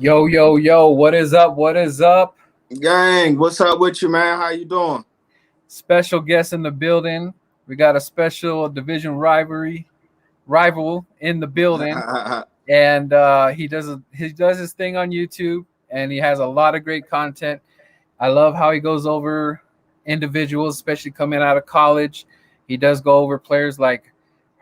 Yo, yo, yo, what is up? What is up? Gang, what's up with you, man? How you doing? Special guest in the building. We got a special division rival in the building, and he does his thing on YouTube, and he has a lot of great content. I love how he goes over individuals, especially coming out of college. He does go over players like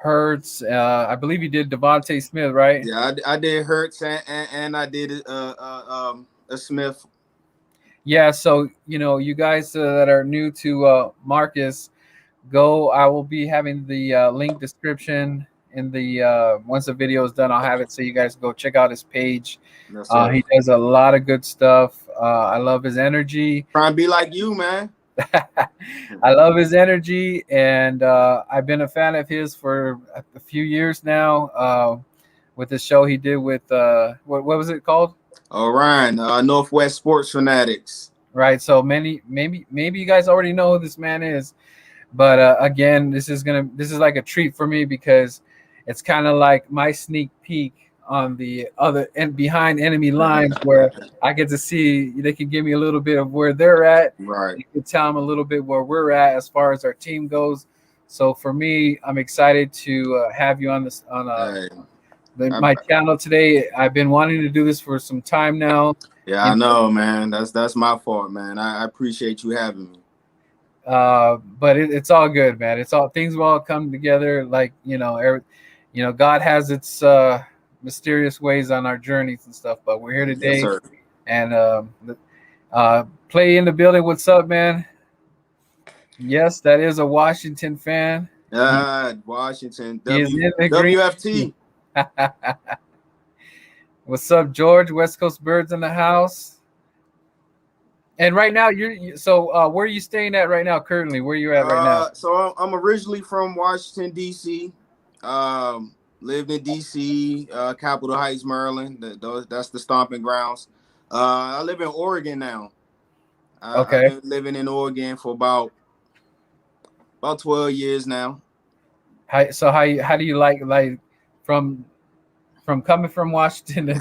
Hurts. I believe he did Devontae Smith, right? Yeah, I did Hurts and I did a Smith. Yeah. So you guys that are new to Marcus, go. I will be having the link description in the once the video is done. I'll have it so you guys go check out his page. Yes, sir. He does a lot of good stuff. I love his energy. Trying to be like you, man. I love his energy, and I've been a fan of his for a few years now. With the show he did with what was it called? Ryan, Northwest Sports Fanatics. Right. So maybe you guys already know who this man is. But again, this is like a treat for me because it's kind of like my sneak peek on the other and behind enemy lines where I get to see they can give me a little bit of where they're at. Right. You can tell them a little bit where we're at as far as our team goes. So for me, I'm excited to have you on this my channel today. I've been wanting to do this for some time now. Yeah, I know, man. That's my fault, man. I appreciate you having me. But it's all good, man. It's all things will all come together. Like God has its mysterious ways on our journeys and stuff. But we're here today, Yes, and Play in the building. What's up, man? Yes, that is a Washington fan. Washington. WFT. What's up, George? West Coast Birds in the house. And right now, where are you staying at right now? Currently, where are you at right now? So I'm originally from Washington D.C. Lived in D.C., Capitol Heights, Maryland. That's the stomping grounds. I live in Oregon now. Okay. I've been living in Oregon for about 12 years now. How do you like from coming from Washington?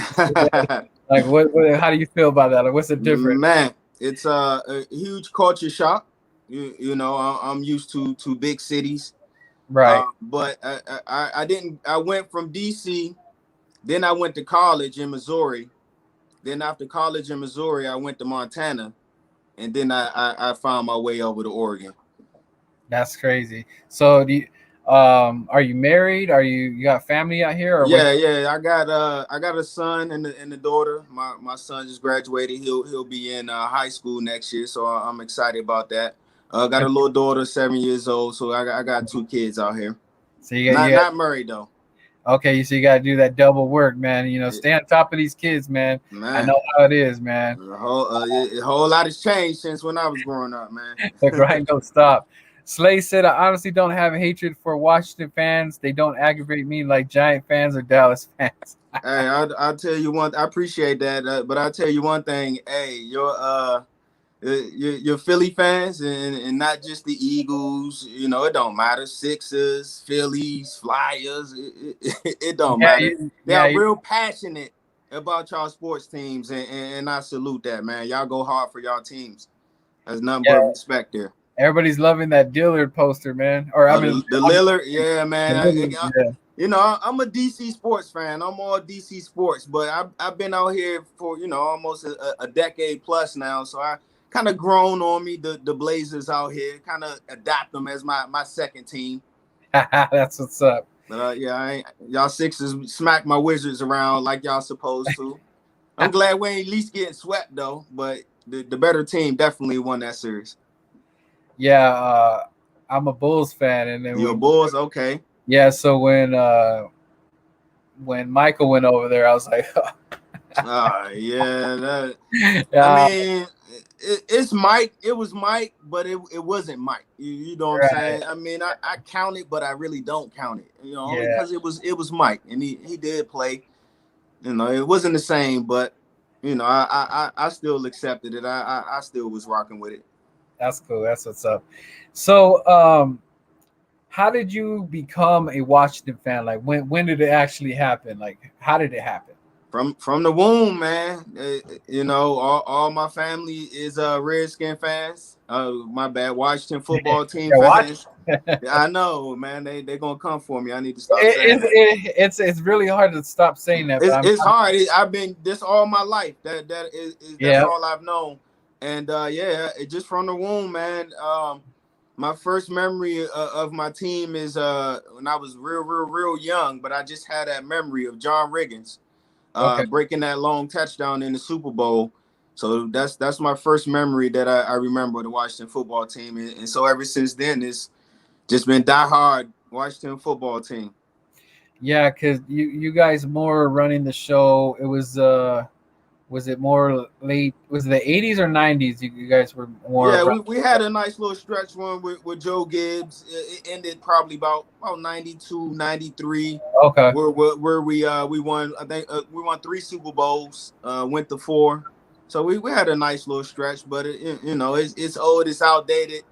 Like what? How do you feel about that? Like, what's the difference? Man, it's a huge culture shock. You know, I'm used to big cities, right? But I didn't. I went from DC, then I went to college in Missouri. Then after college in Missouri, I went to Montana, and then I found my way over to Oregon. That's crazy. So are you married? You got family out here? Or yeah. I got a son and a daughter. My son just graduated. He'll be in high school next year, so I'm excited about that. Got a little daughter, 7 years old. So I got 2 kids out here. So you not married though. Okay, so you got to do that double work, man. Stay on top of these kids, man. I know how it is, man. A whole lot has changed since when I was growing up, man. The grind don't stop. Slay said, I honestly don't have hatred for Washington fans. They don't aggravate me like Giant fans or Dallas fans. Hey, I'll tell you one. I appreciate that, but I'll tell you one thing. Hey, your Philly fans and not just the Eagles. You know, it don't matter. Sixers, Phillies, Flyers. It don't matter. They are real passionate about y'all sports teams, and I salute that, man. Y'all go hard for y'all teams. There's nothing but respect there. Everybody's loving that Dillard poster, man. Or the Lillard, yeah, man. You know, I'm a DC sports fan. I'm all DC sports, but I've been out here for almost a decade plus now. So I kind of grown on me the Blazers out here. Kind of adapt them as my second team. That's what's up. But y'all Sixers smack my Wizards around like y'all supposed to. I'm glad we ain't at least getting swept though. But the better team definitely won that series. Yeah, I'm a Bulls fan, and then you're Bulls, okay? Yeah, so when Michael went over there, I was like, yeah. I mean, it's Mike. It was Mike, but it wasn't Mike. You know what I'm saying? I mean, I count it, but I really don't count it. Because it was Mike, and he did play. It wasn't the same, but I still accepted it. I still was rocking with it. That's cool. That's what's up. So, how did you become a Washington fan? Like, when did it actually happen? Like, how did it happen? From the womb, man. You know, all my family is Redskin fans. My bad, Washington football team Yeah, watch. fans. I know, man. They gonna come for me. I need to stop saying that. It's really hard to stop saying that, but It's hard. I've been this all my life. That's yeah. all I've known. And yeah, just from the womb, man. My first memory of my team is when I was real young, but I just had that memory of John Riggins Okay. breaking that long touchdown in the Super Bowl. So that's my first memory that I remember the Washington football team. And so ever since then, it's just been diehard Washington football team. Yeah, because you guys more running the show. It was it more late? Was it the 80s or 90s? You guys were more. Yeah, we had a nice little stretch one with Joe Gibbs. It ended probably about 92, 93. Okay. Where we won. I think we won 3 Super Bowls. Went to 4. So we had a nice little stretch, but it's old, it's outdated.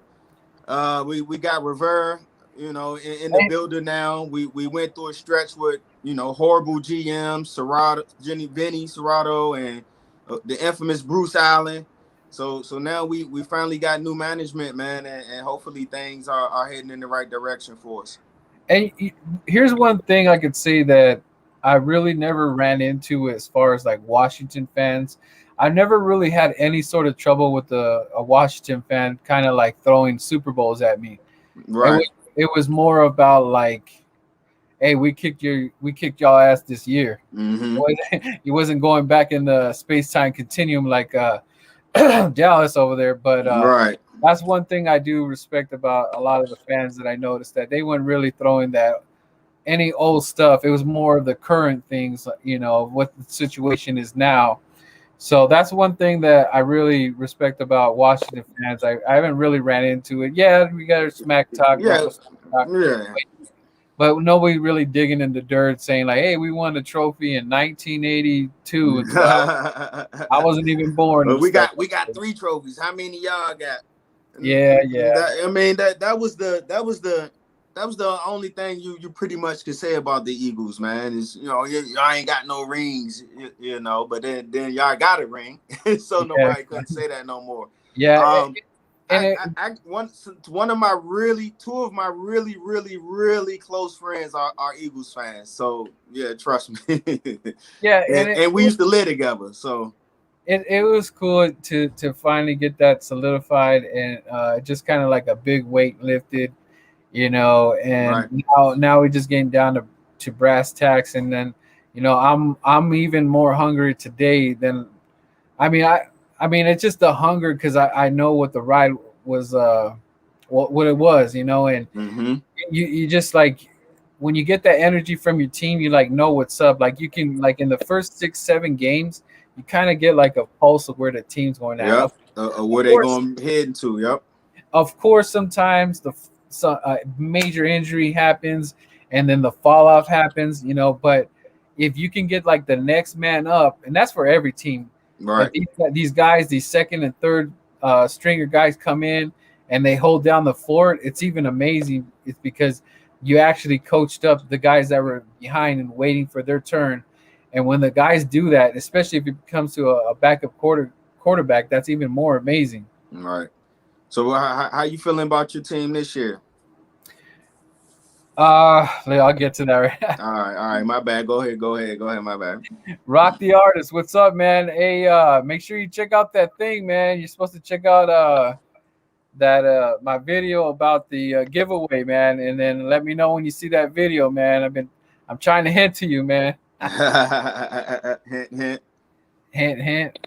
We got Rivera, in the building now. We went through a stretch with horrible GMs, Vinny Serrato, and the infamous Bruce Allen. So now we finally got new management, man, and hopefully things are heading in the right direction for us. And here's one thing I could say that I really never ran into as far as like Washington fans. I never really had any sort of trouble with a Washington fan kind of like throwing Super Bowls at me. Right. It was more about like, hey, we kicked y'all ass this year. Mm-hmm. He wasn't going back in the space time continuum like Dallas over there, but right. That's one thing I do respect about a lot of the fans that I noticed, that they weren't really throwing that any old stuff. It was more of the current things, what the situation is now. So that's one thing that I really respect about Washington fans. I haven't really ran into it. Yeah, we got our smack talk. Yeah. Yeah. But nobody really digging in the dirt saying like, hey, we won a trophy in 1982. I wasn't even born. But we got 3 trophies. How many y'all got? Yeah. That was the only thing you pretty much could say about the Eagles, man. Is y'all ain't got no rings, but then y'all got a ring, so nobody couldn't say that no more. Yeah. One of my two of my really close friends are Eagles fans. So yeah, trust me. Yeah, and we used to live together. So it was cool to finally get that solidified, and just kind of like a big weight lifted, and right. now we're just getting down to brass tacks, and then I'm even more hungry today than I mean, it's just the hunger because I know what the ride was, what it was, and mm-hmm. you just like when you get that energy from your team, you like know what's up. Like you can like in the first 6-7 games, you kind of get like a pulse of where the team's going at. Yep. Where they going heading to. Yep. Of course, sometimes the major injury happens and then the fall off happens, but if you can get like the next man up, and that's for every team. Right. These guys, these second and third stringer guys come in and they hold down the fort. It's even amazing. It's because you actually coached up the guys that were behind and waiting for their turn. And when the guys do that, especially if it comes to a backup quarterback, that's even more amazing. Right. So how you feeling about your team this year? I'll get to that. Right? All right. My bad. Go ahead. My bad. Rock the Artist. What's up, man? Hey, make sure you check out that thing, man. You're supposed to check out that my video about the giveaway, man, and then let me know when you see that video, man. I'm trying to hint to you, man. Hint.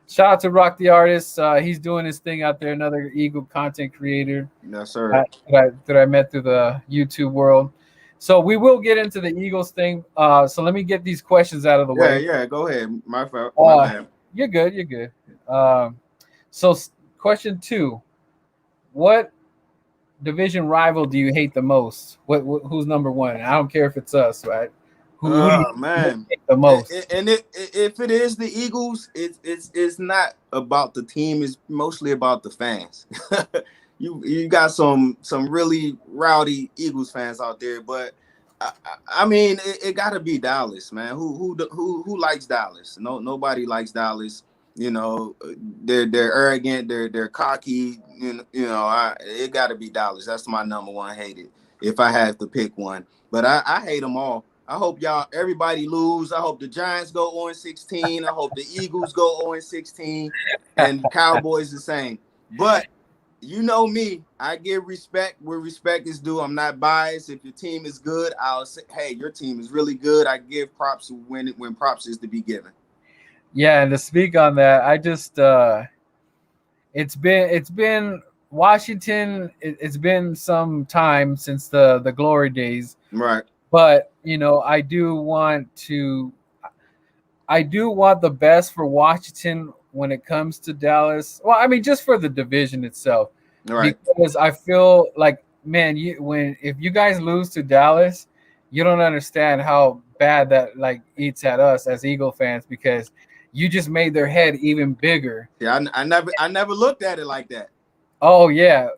Shout out to Rock the Artist. He's doing his thing out there. Another Eagle content creator. Yes, sir. That I met through the YouTube world. So we will get into the Eagles thing. So let me get these questions out of the way. Yeah. Go ahead. My bad. You're good. So question 2: what division rival do you hate the most? Who's number 1? I don't care if it's us, right? Who man, hate the most? And if it is the Eagles, it's not about the team. It's mostly about the fans. You got some really rowdy Eagles fans out there, but I mean, it got to be Dallas, man. Who likes Dallas? No, nobody likes Dallas. You know, they're arrogant. They're cocky. It got to be Dallas. That's my number one hated. If I have to pick one, but I hate them all. I hope everybody lose. I hope the Giants go 0-16. I hope the Eagles go 0-16, and Cowboys the same. But you know me, I give respect where respect is due. I'm not biased. If your team is good, I'll say, hey, your team is really good. I give props when props is to be given. Yeah, and to speak on that, I just it's been Washington. It's been some time since the glory days, Right. but I do want the best for Washington when it comes to Dallas. Well, I mean, just for the division itself, Right. because I feel like, man, if you guys lose to Dallas, you don't understand how bad that like eats at us as Eagle fans, because you just made their head even bigger. Yeah, I never looked at it like that. Oh yeah,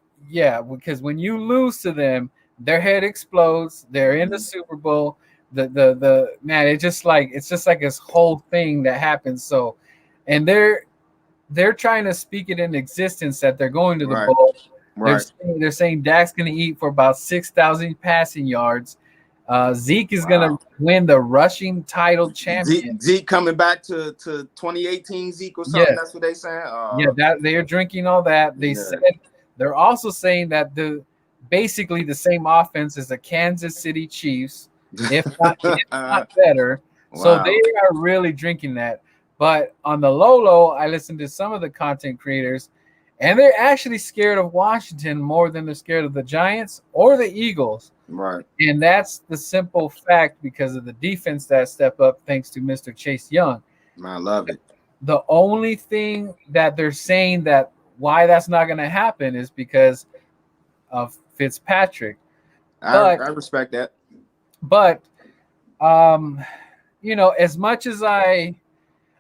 because when you lose to them, their head explodes. They're in the Super Bowl. The man, it's just like this whole thing that happens. So, and they're trying to speak it in existence that they're going to the Right. bowl. Right. They're saying Dak's going to eat for about 6,000 passing yards. Zeke is going to win the rushing title champion. Zeke coming back to 2018 Zeke or something. Yes. That's what they saying. Yeah, that they're drinking all that. They said they're also saying that basically the same offense as the Kansas City Chiefs, if not better. Wow. So they are really drinking that. But on the low, I listened to some of the content creators, and they're actually scared of Washington more than they're scared of the Giants or the Eagles. Right. And that's the simple fact because of the defense that step up thanks to Mr. Chase Young. I love it. The only thing that they're saying that why that's not going to happen is because of Fitzpatrick. I respect that. But, as much as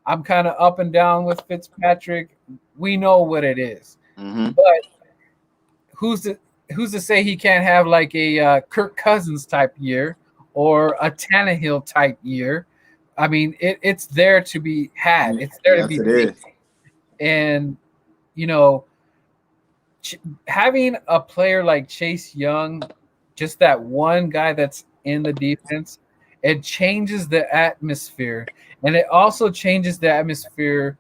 I'm kind of up and down with Fitzpatrick, we know what it is. Mm-hmm. But who's to say he can't have like a Kirk Cousins type year or a Tannehill type year? I mean, it's there to be had. It's there to be. It is. And having a player like Chase Young, just that one guy that's in the defense, it changes the atmosphere, and it also changes the atmosphere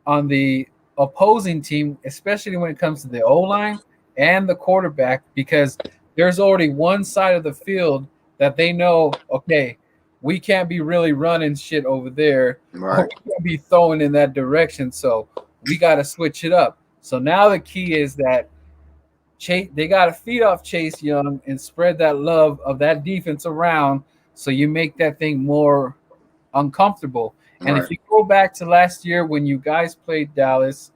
on the opposing team, especially when it comes to the O-line and the quarterback, because there's already one side of the field that they know, okay, we can't be really running shit over there. Right. We can't be throwing in that direction, so we got to switch it up. So now the key is that they got to feed off Chase Young and spread that love of that defense around, so you make that thing more uncomfortable. And if you go back to last year when you guys played Dallas,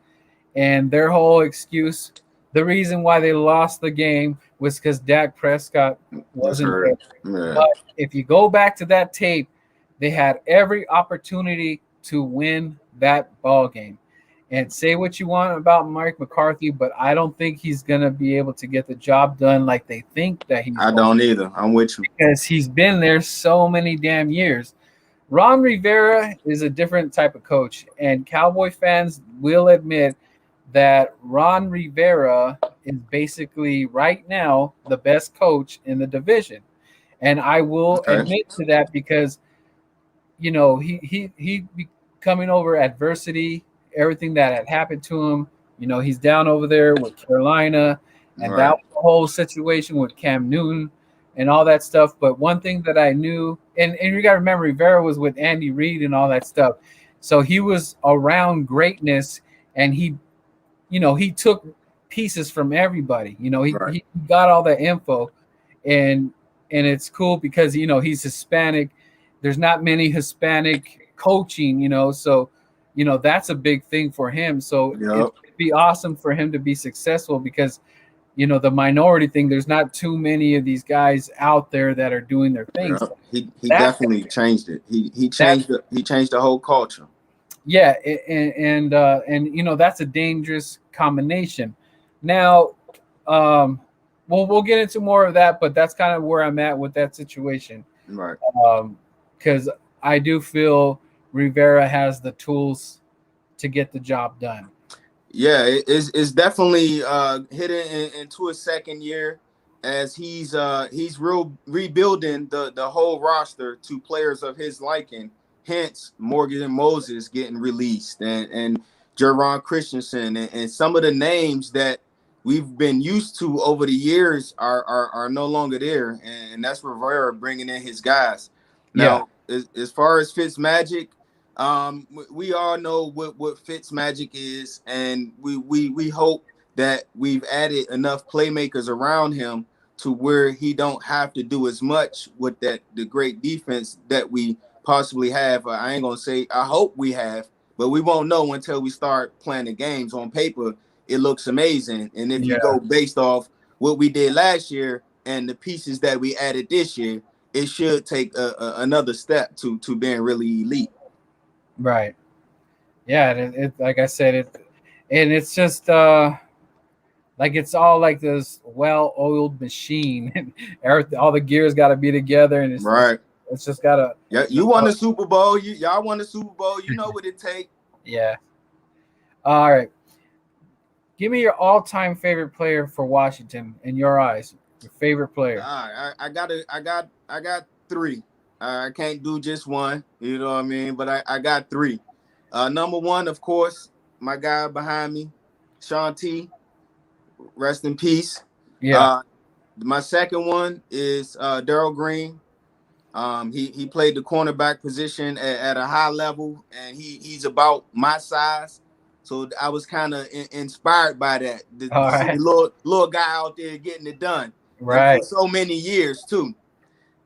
and their whole excuse, the reason why they lost the game was because Dak Prescott wasn't there. Yeah. But if you go back to that tape, they had every opportunity to win that ball game. And say what you want about Mike McCarthy, but I don't think he's going to be able to get the job done like they think that he's I don't either. I'm with you. Because he's been there so many damn years. Ron Rivera is a different type of coach, and Cowboy fans will admit that Ron Rivera is basically right now the best coach in the division. And I will admit to that because, he coming over adversity, everything that had happened to him. He's down over there with Carolina, and that was the whole situation with Cam Newton and all that stuff. But one thing that I knew, and you got to remember, Rivera was with Andy Reid and all that stuff. So he was around greatness, and he took pieces from everybody. He got all the info, and it's cool because, he's Hispanic. There's not many Hispanic coaching, so that's a big thing for him. So it'd be awesome for him to be successful because, the minority thing, there's not too many of these guys out there that are doing their things. He definitely changed it. He changed the whole culture. Yeah, and that's a dangerous combination. Now, we'll get into more of that, but that's kind of where I'm at with that situation. Right. Because I do feel Rivera has the tools to get the job done. Yeah, it's definitely hitting into his second year as he's rebuilding the whole roster to players of his liking. Hence, Morgan and Moses getting released, and Jerron Christensen, and some of the names that we've been used to over the years are no longer there, and that's Rivera bringing in his guys. Yeah. Now, as far as Fitzmagic, we all know what Fitzmagic is, and we hope that we've added enough playmakers around him to where he don't have to do as much with the great defense that we possibly have. I ain't gonna say I hope we have, but we won't know until we start playing the games. On paper, it looks amazing, and if you Yeah. go based off what we did last year and the pieces that we added this year, it should take another step to being really elite. Right. Yeah. And it like I said, and it's just like it's all like this well-oiled machine, and everything, all the gears got to be together, and Right. it's just gotta. Yeah, you won the Super Bowl. Y'all won the Super Bowl. You know what it takes. Yeah. All right. Give me your all-time favorite player for Washington in your eyes. Your favorite player. I got three. I can't do just one. You know what I mean? But I got three. Number one, of course, my guy behind me, Sean T. Rest in peace. Yeah. My second one is Darryl Green. He played the cornerback position at a high level, and he's about my size. So I was kind of inspired by that. All To see right. the little guy out there getting it done, and Right. for so many years too.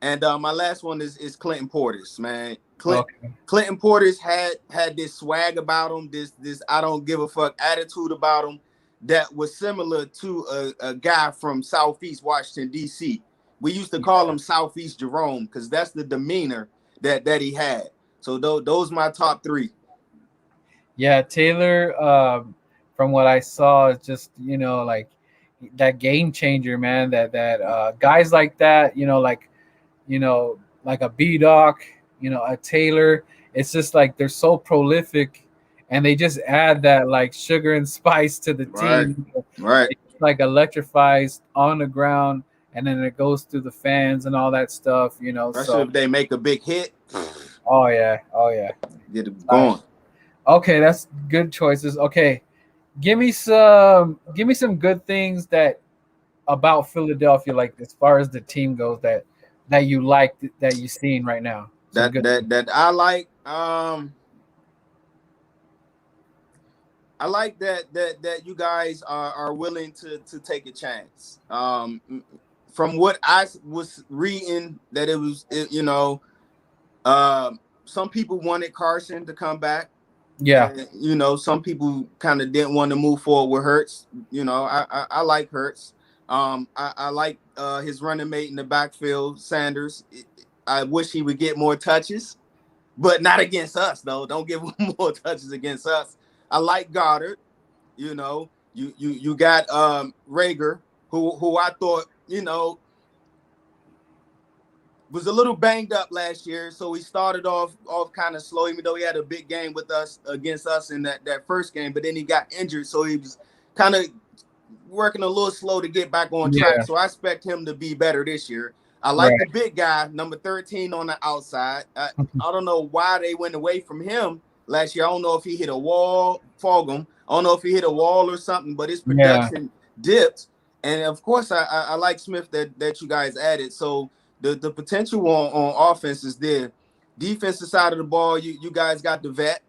And my last one is Clinton Portis, man. Okay. Clinton Portis had this swag about him, this I don't give a fuck attitude about him that was similar to a guy from Southeast Washington, D.C. We used to call him Southeast Jerome because that's the demeanor that he had. So those my top three. Yeah, Taylor. From what I saw, is just like that game changer, man. That guys like that, like a B Doc, a Taylor. It's just like they're so prolific, and they just add that like sugar and spice to the Right, team. right. It like electrifies on the ground, and then it goes through the fans and all that stuff. Especially if they make a big hit, Oh yeah, oh yeah. get it All right. going. Okay, that's good choices. Okay, give me some good things that about Philadelphia, like as far as the team goes, that you like that you're seeing right now. Some good. That I like. I like that you guys are willing to take a chance. From what I was reading, that some people wanted Carson to come back. Yeah. And, some people kind of didn't want to move forward with Hurts. I like Hurts. I like his running mate in the backfield, Sanders. I wish he would get more touches, but not against us though. Don't give him more touches against us. I like Goddard. You got Rager, who I thought was a little banged up last year, so he started off kind of slow, even though he had a big game with us against us in that first game. But then he got injured, so he was kind of working a little slow to get back on track. Yeah. So I expect him to be better this year. I like the big guy, number 13 on the outside. I don't know why they went away from him last year. I don't know if he hit a wall, Fogum. I don't know if he hit a wall or something, but his production dipped. And of course, I like Smith that you guys added. So the potential on offense is there. Defensive side of the ball, you guys got the vet,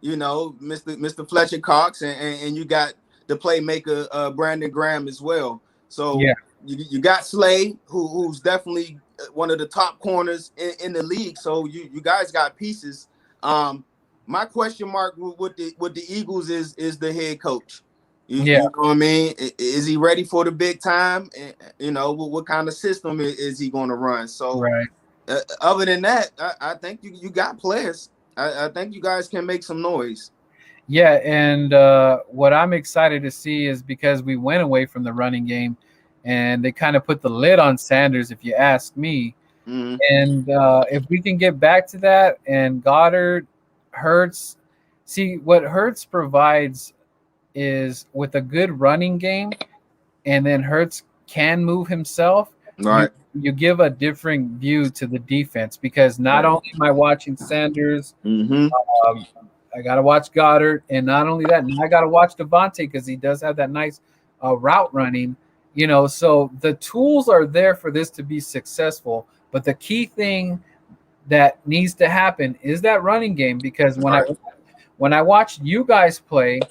Mr. Fletcher Cox, and you got the playmaker Brandon Graham as well. So you got Slay, who's definitely one of the top corners in the league. So you guys got pieces. My question mark with the Eagles is the head coach. You know what I mean? Is he ready for the big time? What kind of system is he going to run? So other than that, I think you got players. I think you guys can make some noise. Yeah, and what I'm excited to see is because we went away from the running game, and they kind of put the lid on Sanders, if you ask me. Mhm. And if we can get back to that, and Goddard, Hurts, see what Hurts provides is with a good running game, and then Hurts can move himself. You Right. you give a different view to the defense, because not Right. only am I watching Sanders, Mm-hmm. um, I got to watch Goddard, and not only that, now I got to watch Devontae, because he does have that nice route running. So the tools are there for this to be successful. But the key thing that needs to happen is that running game, because Right. when I watched you guys play,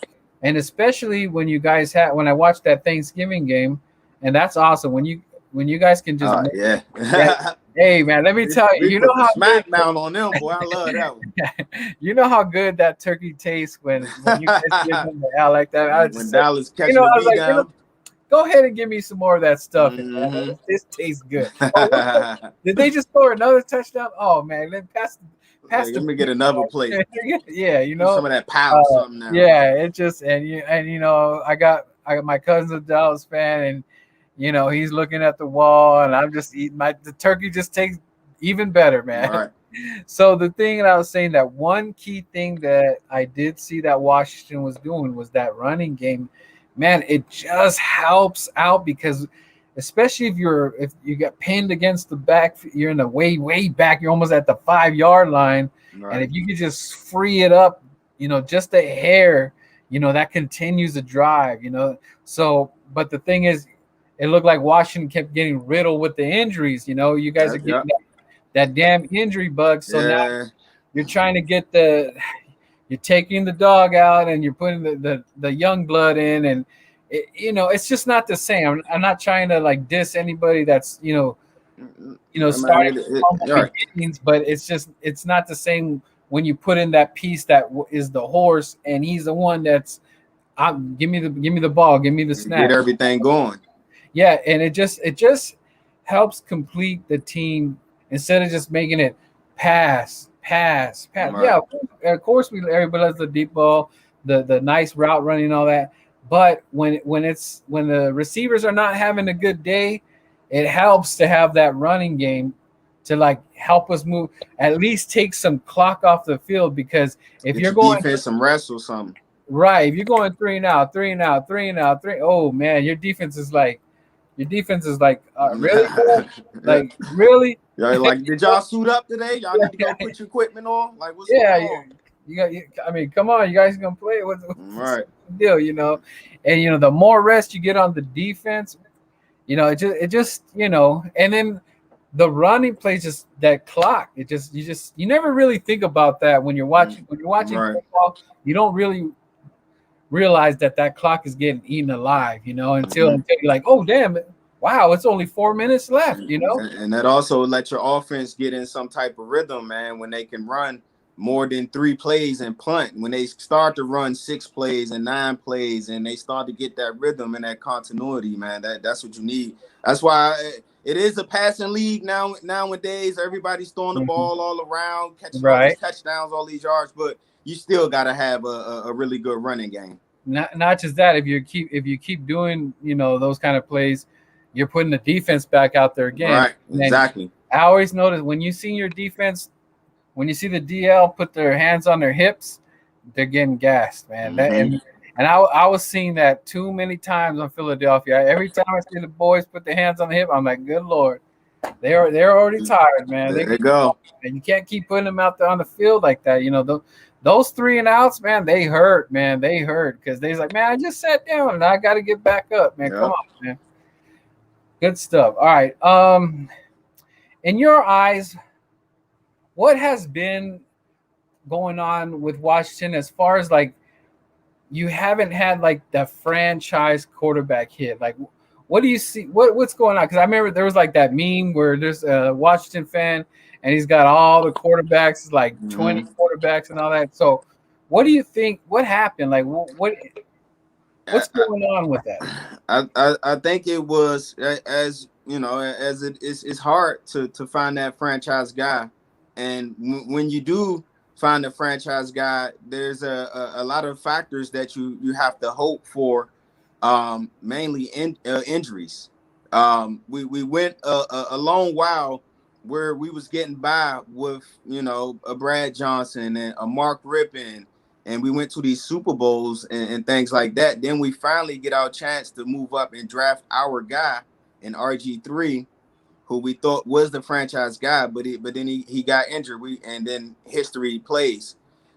and especially when I watched that Thanksgiving game, and that's awesome when you guys can just Yeah. yeah. Hey man, let me tell you, We you know put the how good smack down on them, boy. I love that one. you know how good that turkey tastes when you guys give them the L like that. I When just said, Dallas catching the I was beat like, down. go ahead and give me some more of that stuff, man. Mm-hmm. This tastes good. Oh, did they just score another touchdown? Oh man, then pass Let the me get another plate. yeah, Give some of that pow something now. yeah, it just I got my cousin's a Dallas fan, and he's looking at the wall, and I'm just eating the turkey just tastes even better, man. Right. So the thing that I was saying, that one key thing that I did see that Washington was doing was that running game. Man, it just helps out, because especially if you get pinned against the back, you're in the way back, you're almost at the 5 yard line, and Right. if you could just free it up, just a hair, that continues the drive. So, but the thing is, it looked like Washington kept getting riddled with the injuries. You guys are Yeah. getting that damn injury bug. So now Yeah. you're trying to you're taking the dog out, and you're putting the young blood in, and it's just not the same. I'm not trying to like diss anybody that's Man, starting from humble right. beginnings, but it's not the same when you put in that piece that is the horse, and he's the one that's give me the ball, give me the Get snap. everything going. Yeah, and it just helps complete the team, instead of just making it pass. Right. Yeah, of course everybody loves the deep ball, the nice route running, all that. But when the receivers are not having a good day, it helps to have that running game to like help us move, at least take some clock off the field, because if Get you're your going defense some rest or something. right, if you're going three and out, three and out, three and out, oh man, your defense is like, really, bro? Yeah. Like, really? Y'all like, did y'all suit up today? Y'all need to go put your equipment on? Like, what's going Yeah, on? I mean, come on, you guys gonna play? What's Right. the deal? And the more rest you get on the defense, and then the running plays, just that clock. You never really think about that when you're watching Right. football. You don't really realize that clock is getting eaten alive, until you're like, oh damn it, wow, it's only 4 minutes left. And that also let your offense get in some type of rhythm, man, when they can run more than 3 plays and punt. When they start to run 6 plays and 9 plays, and they start to get that rhythm and that continuity, man, that's what you need. That's why it is a passing league nowadays. Everybody's throwing the ball all around, catching all these Right. touchdowns, all these yards, but you still got to have a really good running game. Not just that, if you keep doing those kind of plays, you're putting the defense back out there again. Right. And then Exactly. I always notice when you see your defense, when you see the DL put their hands on their hips, they're getting gassed, man. And I was seeing that too many times on Philadelphia. Every time I see the boys put their hands on the hip, I'm like, good Lord, they're already tired, man. There you go. And you can't keep putting them out there on the field like that. Those 3 and outs, man, they hurt, man. They hurt, because they're like, man, I just sat down and I got to get back up, man. Yep. Come on, man. Good stuff. All right. In your eyes, what has been going on with Washington, as far as like you haven't had like the franchise quarterback hit? Like, what do you see? What's going on? Because I remember there was like that meme where there's a Washington fan and he's got all the quarterbacks, like 20 quarterbacks and all that. So, what do you think? What happened? Like, what's going on with that? I think it was, as you know, as it's hard to find that franchise guy, and when you do find a franchise guy, there's a lot of factors that you have to hope for, mainly injuries. We went a long while where we was getting by with, a Brad Johnson and a Mark Rippon, and we went to these Super Bowls and things like that. Then we finally get our chance to move up and draft our guy in RG3, who we thought was the franchise guy, but then he got injured. And then history plays.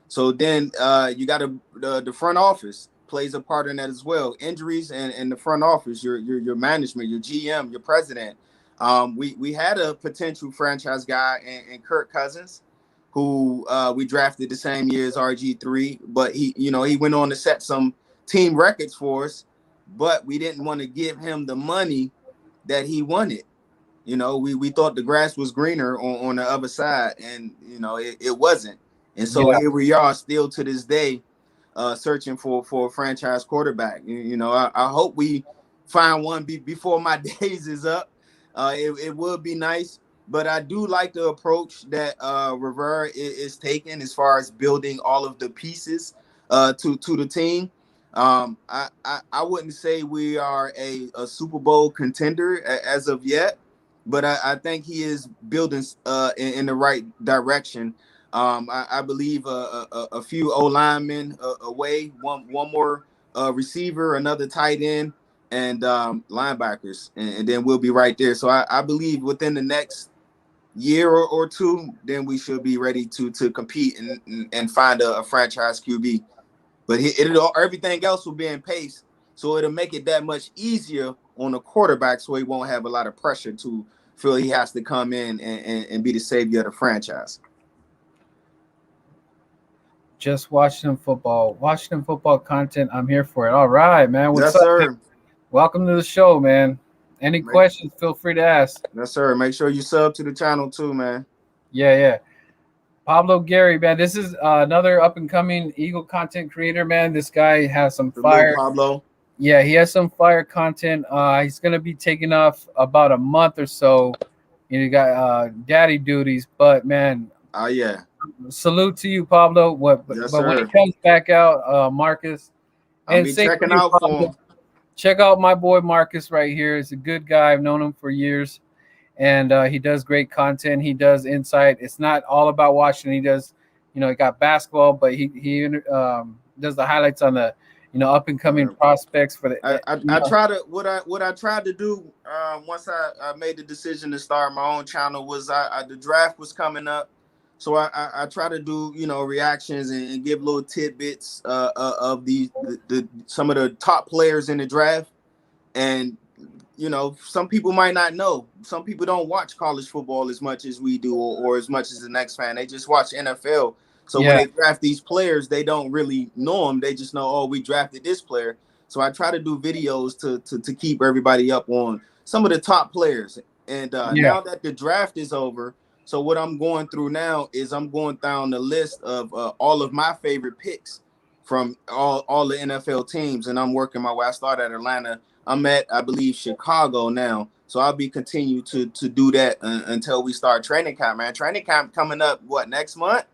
So then you got the front office plays a part in that as well. Injuries and the front office, your management, your GM, your president. We had a potential franchise guy in Kirk Cousins, who we drafted the same year as RG3, but he went on to set some team records for us, but we didn't want to give him the money that he wanted. We thought the grass was greener on the other side, and it wasn't. And so here we are, still to this day, searching for a franchise quarterback. I hope we find one before my days is up. It would be nice, but I do like the approach that Rivera is taking as far as building all of the pieces to the team. I wouldn't say we are a Super Bowl contender as of yet, but I think he is building in the right direction. I believe a few O linemen away, one more receiver, another tight end, and linebackers, and then we'll be right there. So I believe within the next year or two, then we should be ready to compete and find a franchise QB. But everything else will be in pace, so it'll make it that much easier on the quarterback, so he won't have a lot of pressure to feel he has to come in and be the savior of the franchise. Just Washington football content. I'm here for it. All right, man. What's up, sir? Man? Welcome to the show, man. Any questions, feel free to ask. Yes, sir. Make sure you sub to the channel too, man. Yeah. Pablo Gary, man. This is another up-and-coming Eagle content creator, man. This guy has some fire. Pablo. Yeah, he has some fire content. He's going to be taking off about a month or so. You got daddy duties, but, man. Oh, yeah. Salute to you, Pablo. But when he comes back out, Marcus, I'll be checking out for him. Check out my boy Marcus right here. He's a good guy. I've known him for years, and he does great content. He does insight. It's not all about Washington. He does, he got basketball, but he does the highlights on the up and coming prospects for the. What I tried to do once I made the decision to start my own channel was the draft was coming up. So I try to do reactions and give little tidbits of the some of the top players in the draft, and some people might not know. Some people don't watch college football as much as we do, or as much as the next fan. They just watch NFL. So when they draft these players, they don't really know them. They just know, oh, we drafted this player. So I try to do videos to keep everybody up on some of the top players. And now that the draft is over. So what I'm going through now is I'm going down the list of all of my favorite picks from all the NFL teams, and I'm working my way. I started at Atlanta. I'm at, I believe, Chicago now. So I'll be continue to do that until we start training camp, man. Training camp coming up, next month?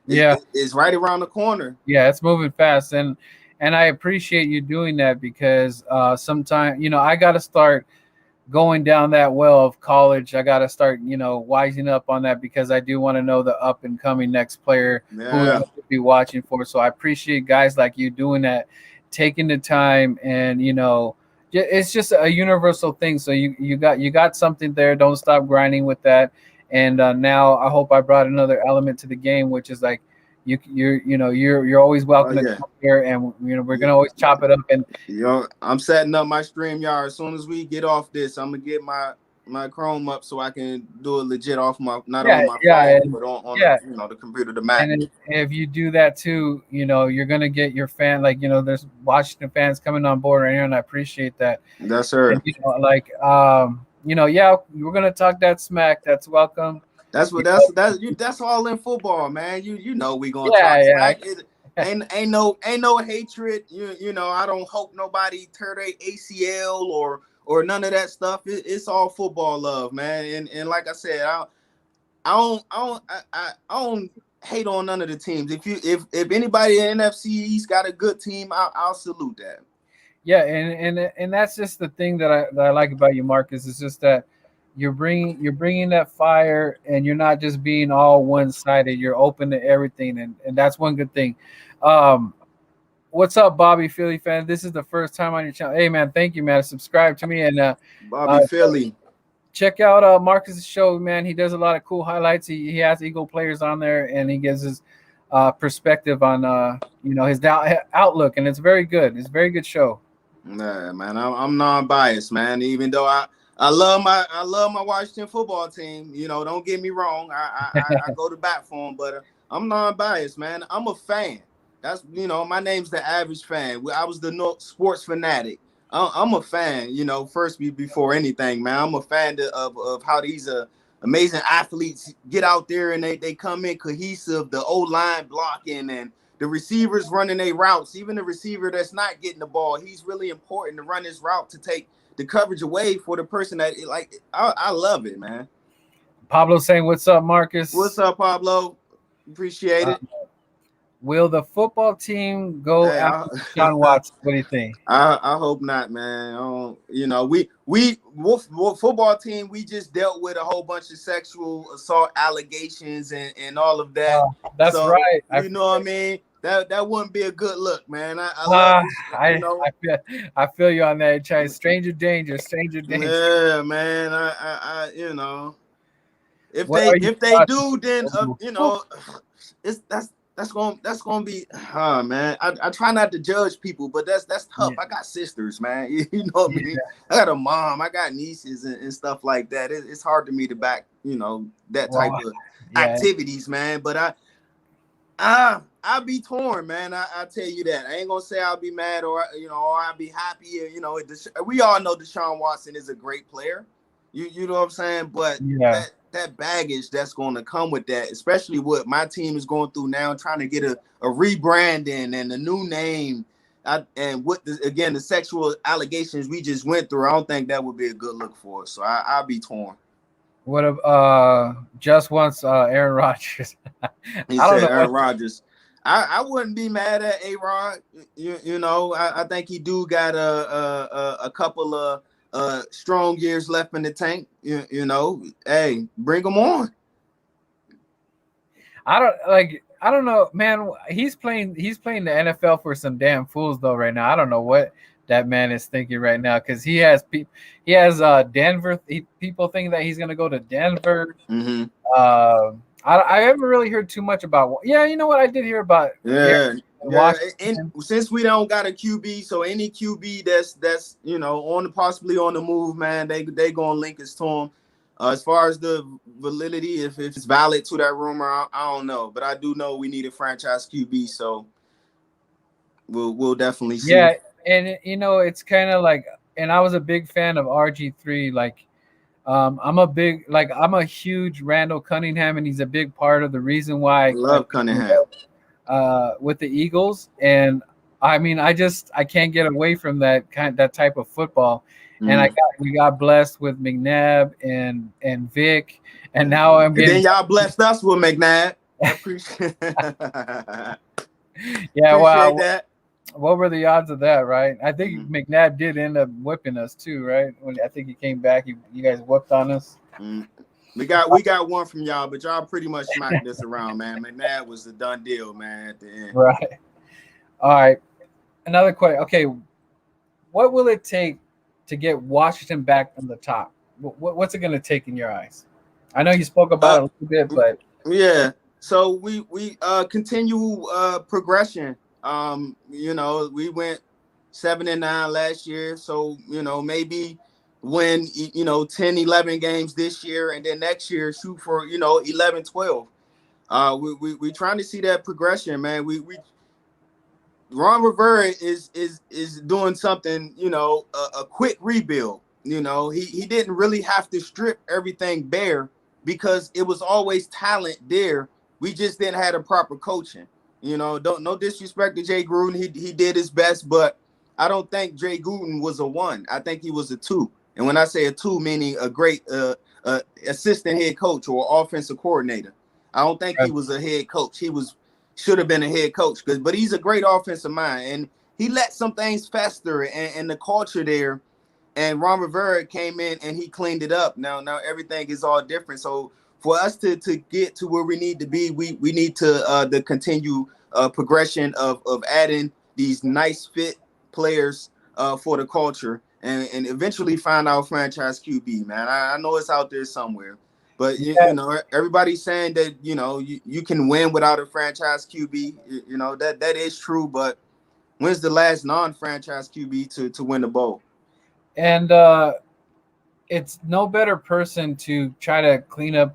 It's right around the corner. Yeah, it's moving fast, and I appreciate you doing that because sometimes I got to start going down that well of college. I got to start, wising up on that because I do want to know the up and coming next player who I will be watching for. So I appreciate guys like you doing that, taking the time, and it's just a universal thing. So you got something there. Don't stop grinding with that. And now I hope I brought another element to the game, which is like you're always welcome to come here, and we're gonna always chop it up. And I'm setting up my StreamYard. As soon as we get off this, I'm gonna get my Chrome up so I can do it legit off my on my phone, but on the computer, the Mac. And if you do that too, you're gonna get your fan, there's Washington fans coming on board right here, and I appreciate that. Yes, sir. And, we're gonna talk that smack. That's welcome. That's all in football, man. You know we gonna talk smack. Ain't no hatred. I don't hope nobody tear their ACL or none of that stuff. It's all football love, man. And like I said, I don't hate on none of the teams. If anybody in NFC East got a good team, I'll salute that. Yeah, and that's just the thing that I like about you, Marcus. Is just that you're bringing that fire, and you're not just being all one sided. You're open to everything, and that's one good thing. Um, what's up, Bobby Philly fan? This is the first time on your channel. Hey man, thank you, man. Subscribe to me and Bobby Philly. check out Marcus's show, man. He does a lot of cool highlights. He has Eagle players on there, and he gives his perspective on his outlook, and it's very good. It's a very good show. Nah, man, I'm non-biased, man. Even though I love my Washington football team. You know, don't get me wrong. I go to bat for them, but I'm non-biased, man. I'm a fan. That's my name's DaAvgFan. I was the sports fanatic. I'm a fan. First before anything, man. I'm a fan of how these amazing athletes get out there and they come in cohesive. The O-line blocking and the receivers running their routes, even the receiver that's not getting the ball, he's really important to run his route to take the coverage away for the person that I love it, man. Pablo saying, "What's up, Marcus? What's up, Pablo? Appreciate it." Will the football team go after Sean Watson? What do you think? I hope not, man. We football team, we just dealt with a whole bunch of sexual assault allegations and all of that. That's so, right. You know what I mean? That wouldn't be a good look, man. I love this, I feel you on that. Try stranger danger. Yeah, man. I if they do, then that's gonna be man. I try not to judge people, but that's tough. Yeah. I got sisters, man. You know what I mean? I got a mom, I got nieces and stuff like that. It's hard to me to back, that type of activities, man. But I'll be torn, man. I tell you that. I ain't gonna say I'll be mad or I'll be happy. We all know Deshaun Watson is a great player. You know what I'm saying? But that baggage that's going to come with that, especially what my team is going through now, trying to get a rebranding and a new name, and what the sexual allegations we just went through, I don't think that would be a good look for us. So I'll be torn. What if just once Aaron Rodgers? He said Aaron Rodgers. I wouldn't be mad at A-Rod. I think he do got a couple of strong years left in the tank. Hey, bring him on. I don't know, man. He's playing the NFL for some damn fools though right now. I don't know what that man is thinking right now, because he has Denver. People think that he's gonna go to Denver. Mm-hmm. I haven't really heard too much about. Yeah, you know what I did hear about. Yeah. And since we don't got a QB, so any QB that's possibly on the move, man, they gonna link us to him. As far as the validity, if it's valid to that rumor, I don't know, but I do know we need a franchise QB, so we'll definitely see. Yeah, and it's kind of like, and I was a big fan of RG3. Like, I'm a huge Randall Cunningham, and he's a big part of the reason why I love Cunningham. With the Eagles, and I mean, I can't get away from that type of football. And we got blessed with McNabb and Vic, and now I'm getting. And then y'all blessed us with McNabb. I appreciate. Yeah, wow. That. What were the odds of that, right? I think McNabb did end up whipping us too, right? When I think he came back, you guys whooped on us. We got one from y'all, but y'all pretty much smacked this around, man. McNabb was a done deal, man, at the end. Right. All right. Another question. Okay. What will it take to get Washington back on the top? What's it going to take in your eyes? I know you spoke about it a little bit, but yeah. So we continue progression. We went 7-9 last year, so maybe win 10, 11 games this year, and then next year shoot for 11, 12. We trying to see that progression, man. We Ron Rivera is doing something, a quick rebuild. He didn't really have to strip everything bare because it was always talent there. We just didn't have the proper coaching. No disrespect to Jay Gruden. He did his best, but I don't think Jay Gruden was a 1. I think he was a 2. And when I say a 2, meaning a great assistant head coach or offensive coordinator. I don't think he was a head coach. He should have been a head coach, but he's a great offensive mind, and he let some things fester, and the culture there and Ron Rivera came in and he cleaned it up. Now everything is all different. So for us to get to where we need to be, we need to the continue progression of adding these nice fit players for the culture, and eventually find our franchise QB. Man, I know it's out there somewhere, but you know, everybody's saying that you can win without a franchise QB. You know that is true, but when's the last non-franchise QB to win the bowl? And it's no better person to try to clean up,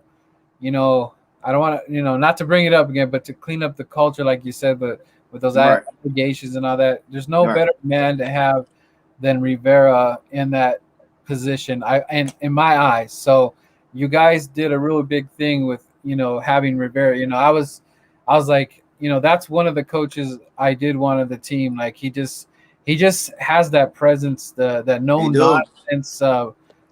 I don't want to, not to bring it up again, but to clean up the culture, like you said, but with those Right. allegations and all that. There's no Right. better man to have than Rivera in that position, and in my eyes. So you guys did a really big thing with, having Rivera. I was like, that's one of the coaches I did want of the team. Like he just has that presence, that no nonsense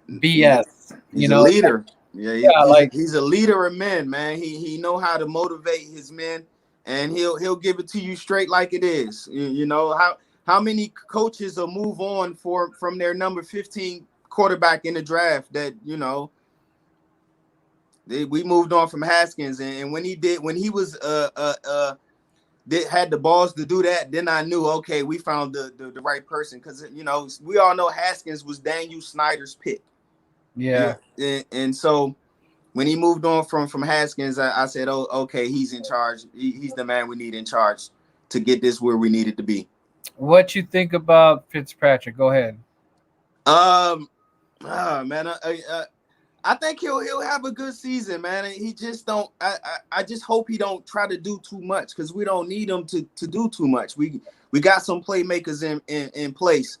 BS. He's a leader. Yeah, he's a leader of men, man. He know how to motivate his men, and he'll give it to you straight like it is. You know how many coaches will move on from their number 15 quarterback in the draft that we moved on from Haskins, and when he was had the balls to do that, then I knew, okay, we found the right person, because we all know Haskins was Daniel Snyder's pick. Yeah. And so when he moved on from Haskins, I said, oh, okay, he's in charge. He's the man we need in charge to get this where we need it to be. What you think about Fitzpatrick? Go ahead. Man, I think he'll have a good season, man. He just don't. I just hope he don't try to do too much, because we don't need him to do too much. We got some playmakers in place.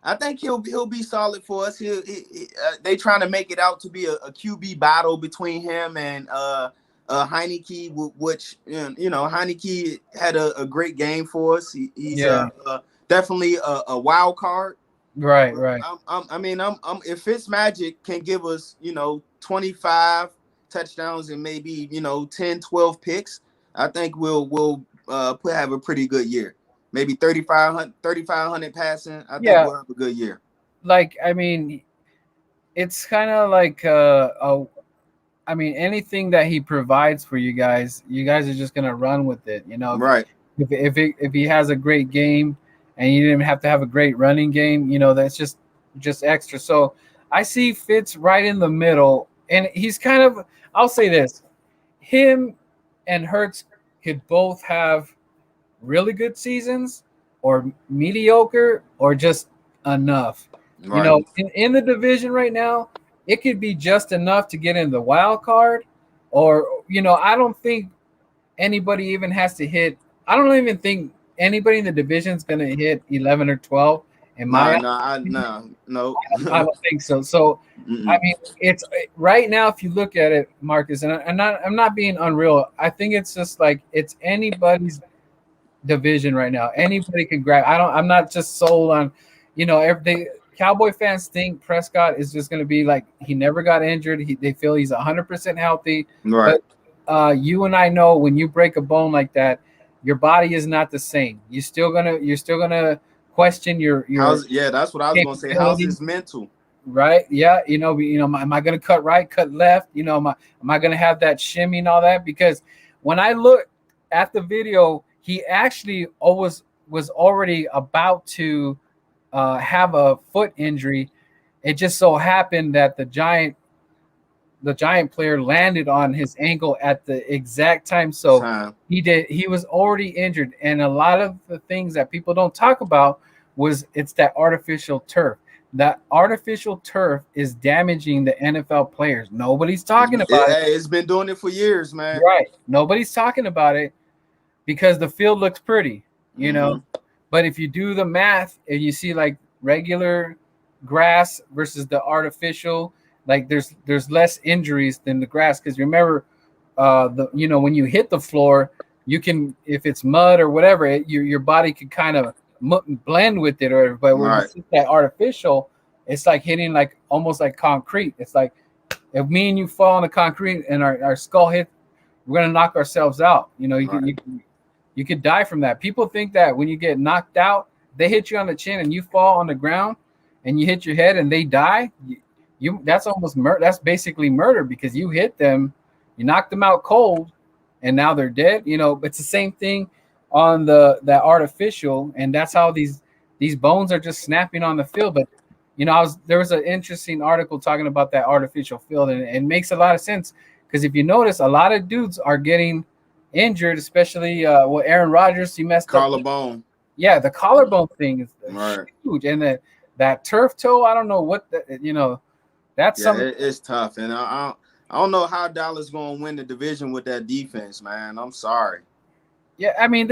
I think he'll be solid for us. They trying to make it out to be a QB battle between him and Heineke, which Heineke had a great game for us. He's definitely a wild card. Right. If Fitzmagic can give us 25 touchdowns and maybe 10, 12 picks, I think we'll have a pretty good year. Maybe 3,500 passing. I think we'll have a good year. It's kind of like anything that he provides for you guys are just gonna run with it. Right. If he has a great game, and you didn't have to have a great running game, that's just extra. So I see Fitz right in the middle, and he's kind of. I'll say this: him and Hurts could both have really good seasons, or mediocre, or just enough. Right. In the division right now, it could be just enough to get in the wild card, or I don't think anybody even has to hit. I don't even think anybody in the division is going to hit 11 or 12. No. I don't think so. So it's right now. If you look at it, Marcus, and I'm not being unreal. I think it's just like it's anybody's division right now. Anybody can grab. I'm not just sold on, everything. Cowboy fans think Prescott is just going to be like he never got injured. They feel he's 100% healthy. Right. But you and I know when you break a bone like that, your body is not the same. You're still gonna question your. That's what I was gonna say. How's his mental? Right. Yeah. Am I gonna cut right, cut left? Am I gonna have that shimmy and all that? Because when I look at the video, he actually was already about to have a foot injury. It just so happened that the giant player landed on his ankle at the exact time. So he was already injured. And a lot of the things that people don't talk about it's that artificial turf. That artificial turf is damaging the NFL players. Nobody's talking about it. It's been doing it for years, man. Right. Nobody's talking about it because the field looks pretty, But if you do the math and you see like regular grass versus the artificial, like there's less injuries than the grass, because remember, when you hit the floor, you can, if it's mud or whatever, your body can kind of blend with it, but when you hit that artificial, it's like hitting like almost like concrete. It's like if me and you fall on the concrete and our skull hit, we're gonna knock ourselves out. You could die from that. People think that when you get knocked out, they hit you on the chin and you fall on the ground and you hit your head and they die, that's almost murder. That's basically murder because you hit them, you knocked them out cold, and now they're dead. It's the same thing on that artificial, and that's how these bones are just snapping on the field. But there was an interesting article talking about that artificial field, and it makes a lot of sense because if you notice, a lot of dudes are getting injured, especially Aaron Rodgers, he messed up collarbone. Yeah, the collarbone thing is right. huge, and that turf toe, I don't know what that's something. It's tough, and I don't know how Dallas gonna win the division with that defense, man. I'm sorry. Yeah, I mean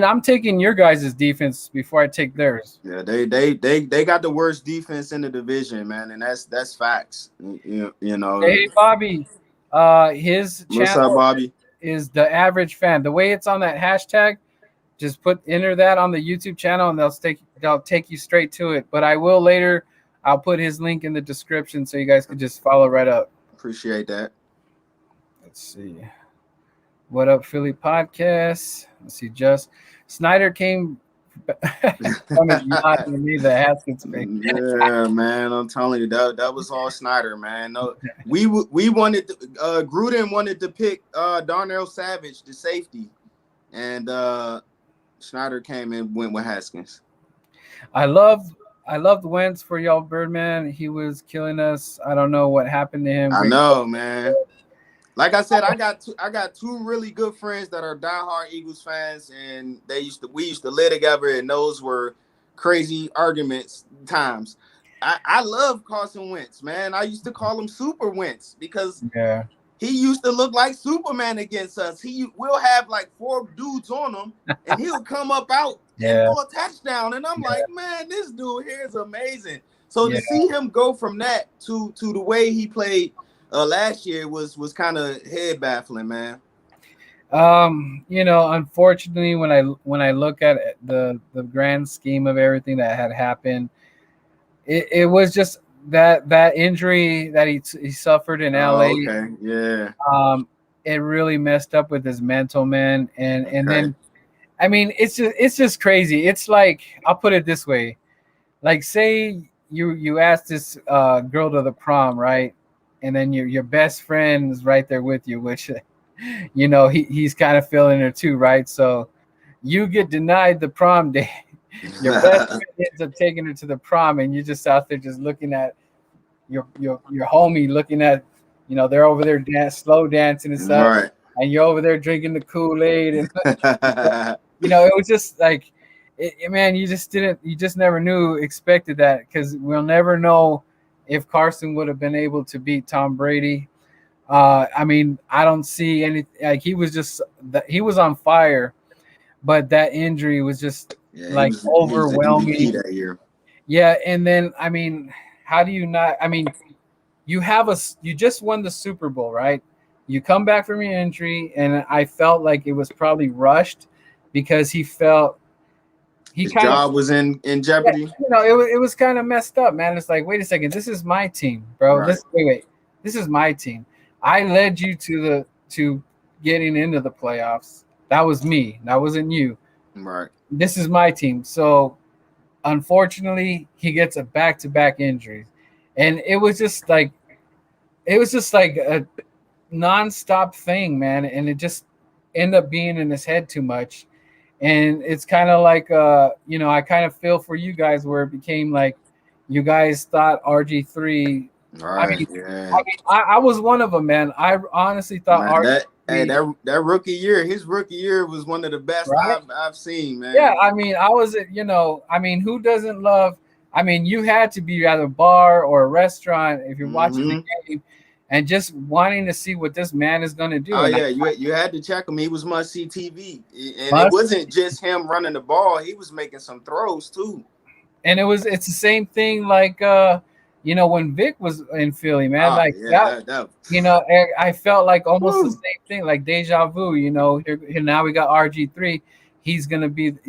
I'm taking your guys' defense before I take theirs. Yeah, they got the worst defense in the division, man, and that's facts. You know. Hey, Bobby, his What's channel up, Bobby? Is DaAvgFan. The way it's on that hashtag, just enter that on the YouTube channel, and they'll take you straight to it. But I will later. I'll put his link in the description so you guys can just follow right up. Appreciate that. Let's see. What up, Philly podcast? Let's see. Just Snyder came. Me the Haskins thing. Yeah, man. I'm telling you that was all Snyder, man. No, we wanted Gruden wanted to pick Darnell Savage, the safety, and Snyder came and went with Haskins. I loved Wentz for y'all, Birdman. He was killing us. I don't know what happened to him. I know, man. Like I said, I got two really good friends that are diehard Eagles fans, and we used to live together, and those were crazy arguments times. I love Carson Wentz, man. I used to call him Super Wentz because he used to look like Superman against us. We'll have like 4 dudes on him, and he'll come up out and throw a touchdown, and I'm like, man, this dude here is amazing. So to see him go from that to the way he played last year was kind of head baffling, man. Unfortunately, when I look at the grand scheme of everything that had happened, it was just that injury that he suffered in LA. Okay, yeah. It really messed up with his mental, man, and then, I mean, it's just crazy. It's like, I'll put it this way, like, say you ask this girl to the prom, right? And then your best friend is right there with you, which, he's kind of feeling her too, right? So you get denied the prom day. Your best friend ends up taking her to the prom, and you're just out there just looking at your homie, looking at, they're over there slow dancing and stuff, right. And you're over there drinking the Kool-Aid, and it was just like, man, you just never expected that, because we'll never know if Carson would have been able to beat Tom Brady. I mean, I don't see any, like, he was on fire, but that injury was just overwhelming. He was that year. Yeah, and then, I mean, how do you not? I mean, you just won the Super Bowl, right? You come back from your injury, and I felt like it was probably rushed because his job was in jeopardy. Yeah, it was kind of messed up, man. It's like, wait a second, this is my team, bro. Right. This is my team. I led you to getting into the playoffs. That was me. That wasn't you. Right. This is my team. So, unfortunately, he gets a back-to-back injury, and it was just like a non-stop thing, man. And it just ended up being in his head too much. And it's kind of like, I kind of feel for you guys where it became like you guys thought RG3. Right. I was one of them, man. I honestly thought RG3. That rookie year, his rookie year was one of the best I've seen, man. Yeah, I mean, who doesn't love? I mean, you had to be at a bar or a restaurant if you're watching the game, and just wanting to see what this man is going to do. Oh, yeah, you had to check him. He was must-see TV. And it wasn't just him running the ball. He was making some throws, too. And it's the same thing like, when Vic was in Philly, man. I felt like almost the same thing, like deja vu, here now we got RG3. He's going to be –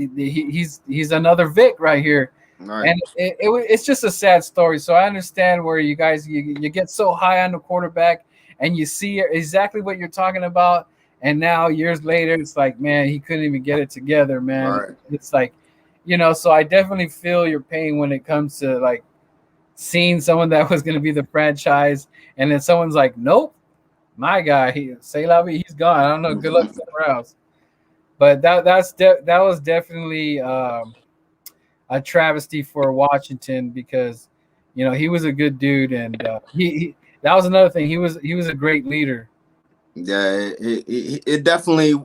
he's another Vic right here. Right. And it's just a sad story. So I understand where you guys you get so high on the quarterback and you see exactly what you're talking about, and now years later it's like, man, he couldn't even get it together, man. Right. It's like So I definitely feel your pain when it comes to like seeing someone that was going to be the franchise, and then someone's like, nope, my guy, say la vie, he's gone. I don't know. Good luck somewhere else. But that was definitely a travesty for Washington because he was a good dude, and he that was another thing. He was a great leader. Yeah, it definitely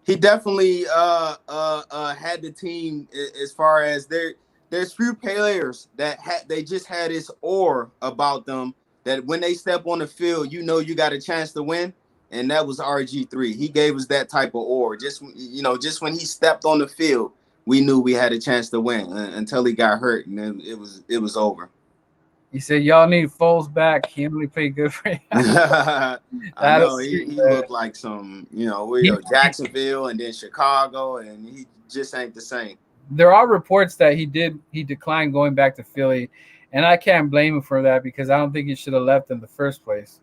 he definitely had the team as far as there's few players that they just had this aura about them that when they step on the field, you got a chance to win. And that was RG3. He gave us that type of aura. Just when he stepped on the field, we knew we had a chance to win until he got hurt, and then it was over. He said, "Y'all need Foles back. He only played good for you." I know he looked like some, Jacksonville and then Chicago, and he just ain't the same. There are reports that he declined going back to Philly, and I can't blame him for that because I don't think he should have left in the first place.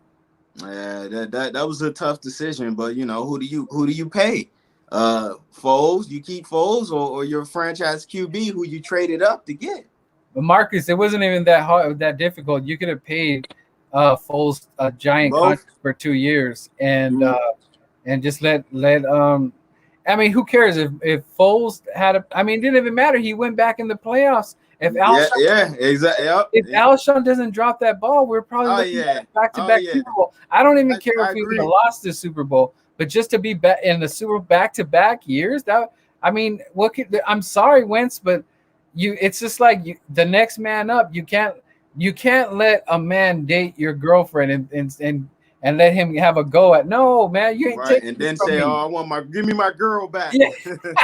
Yeah, that was a tough decision, but who do you pay? Foles, you keep Foles or your franchise QB who you traded up to get. But Marcus, it wasn't even that hard, that difficult. You could have paid Foles a giant contract for 2 years and just let I mean, who cares if Foles had it didn't even matter. He went back in the playoffs. If exactly. Yep. If Alshon doesn't drop that ball, we're probably back-to-back Super Bowl. I don't even care if we would have lost the Super Bowl, but just to be back in the Super Bowl back-to-back years, I'm sorry, Wentz, but it's just like the next man up. You can't let a man date your girlfriend and let him have a go at. No, man, you ain't taking. And then say, me. "Oh, give me my girl back." Yeah. Give me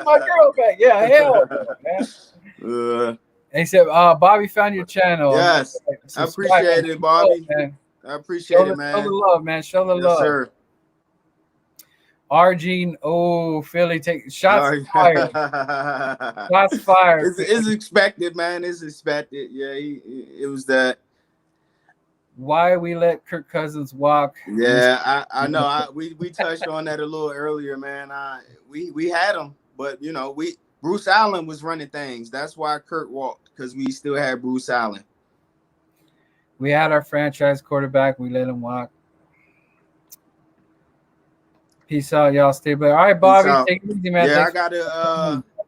my girl back. Yeah, hell, man. He said, "Bobby found your channel." Yes, I appreciate it, Bobby. I appreciate it, man. Show the love, man. Show the love. Sir. RG, Philly take shots fired. Shots fired. It's expected, man. It's expected. Yeah, it was that. Why we let Kirk Cousins walk? Yeah, I know. We touched on that a little earlier, man. We had him, but Bruce Allen was running things. That's why Kirk walked, because we still had Bruce Allen. We had our franchise quarterback. We let him walk. Peace out, y'all. Stay blessed. All right, Bobby, take it easy, man. Yeah,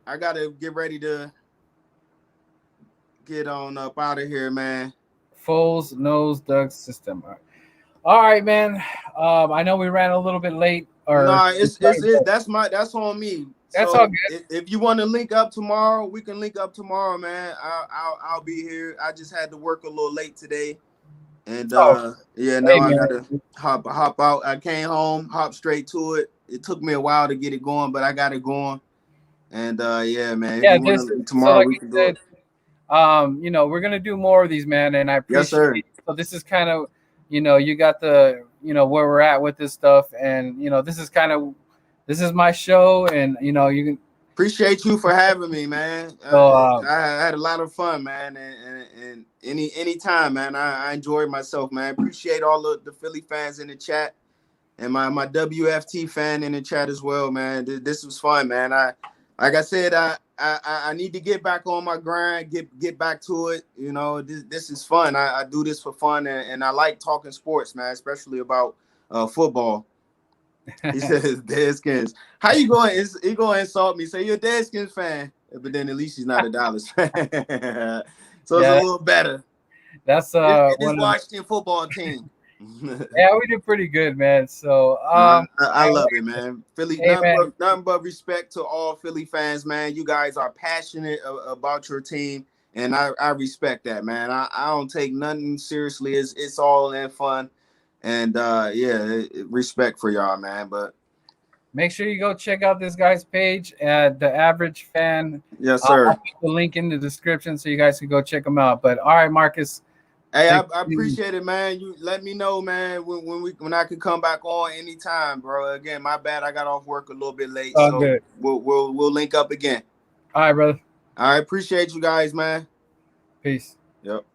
I gotta get ready to get on up out of here, man. Foles knows Doug's system. All right, man. I know we ran a little bit late. That's on me. That's all good. If you want to link up tomorrow, we can link up tomorrow, man. I'll be here. I just had to work a little late today, and now I gotta hop out. I came home, hop straight to it. It took me a while to get it going, but I got it going. And man. Yeah, tomorrow we can do it. We're gonna do more of these, man, and I appreciate it. So this is kind of, you got the, where we're at with this stuff, and this is my show, and you can appreciate you for having me, man. So, I had a lot of fun, man, and any time, man. I enjoyed myself, man. Appreciate all of the Philly fans in the chat, and my WFT fan in the chat as well, man. This was fun, man. Like I said, I need to get back on my grind, get back to it. This is fun. I do this for fun, and I like talking sports, man, especially about football. He says Deadskins. How you going? He going to insult me? Say you're a Deadskins fan, but then at least he's not a Dallas fan, so it's a little better. That's this Washington football team. Yeah, we did pretty good, man. So I love it, man. Philly, nothing but respect to all Philly fans, man. You guys are passionate about your team, and I respect that, man. I don't take nothing seriously. It's all in fun, and respect for y'all, man. But make sure you go check out this guy's page at DaAvgFan. Yes, sir. I'll put the link in the description so you guys can go check them out. But all right, Marcus. Hey, I appreciate it, man. You let me know, man, when I can come back on anytime, bro. Again, my bad. I got off work a little bit late, so good. We'll link up again. All right, brother. I appreciate you guys, man. Peace. Yep.